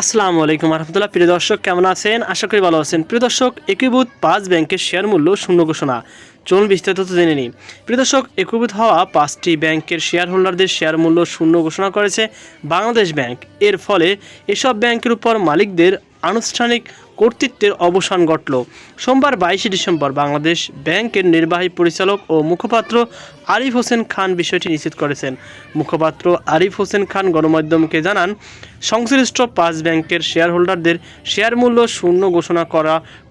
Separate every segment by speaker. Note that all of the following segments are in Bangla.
Speaker 1: আসসালামু আলাইকুম রহমতুল্লাহ। প্রিয় দর্শক, কেমন আছেন? আশা করি ভালো আছেন। প্রিয় দর্শক, একীভূত 5 ব্যাংকের শেয়ার মূল্য শূন্য ঘোষণা। চলুন বিস্তারিত জেনে নিই। প্রিয় দর্শক, একীভূত হওয়া 5টি ব্যাংকের শেয়ার হোল্ডারদের শেয়ার মূল্য শূন্য ঘোষণা করেছে বাংলাদেশ ব্যাংক। এর ফলে এসব ব্যাংকের উপর মালিকদের আনুষ্ঠানিক কর্তৃত্বের অবসান ঘটল। সোমবার 22 ডিসেম্বর বাংলাদেশ ব্যাংকের নির্বাহী পরিচালক ও মুখপাত্র আরিফ হোসেন খান বিষয়টি নিশ্চিত করেছেন। মুখপাত্র আরিফ হোসেন খান গণমাধ্যমকে জানান, সংশ্লিষ্ট 5 ব্যাংকের শেয়ার হোল্ডারদের শেয়ার মূল্য শূন্য ঘোষণা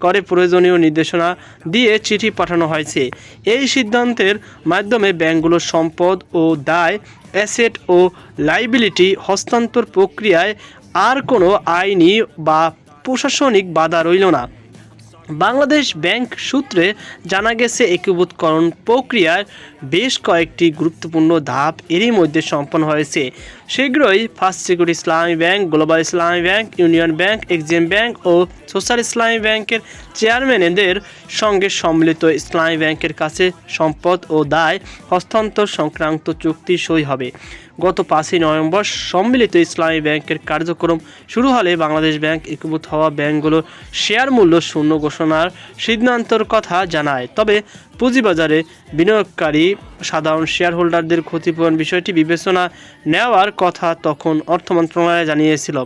Speaker 1: করে প্রয়োজনীয় নির্দেশনা দিয়ে চিঠি পাঠানো হয়েছে। এই সিদ্ধান্তের মাধ্যমে ব্যাংকগুলোর সম্পদ ও দায়, অ্যাসেট ও লাইবিলিটি হস্তান্তর প্রক্রিয়ায় আর কোনো আইনি বা প্রশাসনিক বাধা রইল না। বাংলাদেশ ব্যাংক সূত্রে জানা গেছে, একীভূতকরণ প্রক্রিয়ার বেশ কয়েকটি গুরুত্বপূর্ণ ধাপ এরই মধ্যে সম্পন্ন হয়েছে। শীঘ্রই first security Islami bank, global Islami bank, union bank, Exim bank ও সোশ্যাল ইসলামী ব্যাংকের চেয়ারম্যানদের সঙ্গে সম্মিলিত ইসলামী ব্যাংকের কাছে সম্পদ ও দায় হস্তান্তর সংক্রান্ত চুক্তি সই হবে। গত 5 নভেম্বর সম্মিলিত ইসলামী ব্যাংকের কার্যক্রম শুরু হলে বাংলাদেশ ব্যাংক একীভূত হওয়া ব্যাংকগুলোর শেয়ার মূল্য শূন্য ঘোষণার সিদ্ধান্তের কথা জানায়। তবে পুঁজিবাজারে বিনিয়োগকারী সাধারণ শেয়ার হোল্ডারদের ক্ষতিপূরণ বিষয়টি বিবেচনা নেওয়ার কথা তখন অর্থ মন্ত্রণালয় জানিয়েছিল।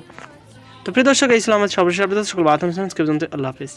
Speaker 1: তো প্রিয় দর্শক, এই ছিল আমাদের সর্বশেষ আপডেট। সকল আল্লাহ হাফেজ।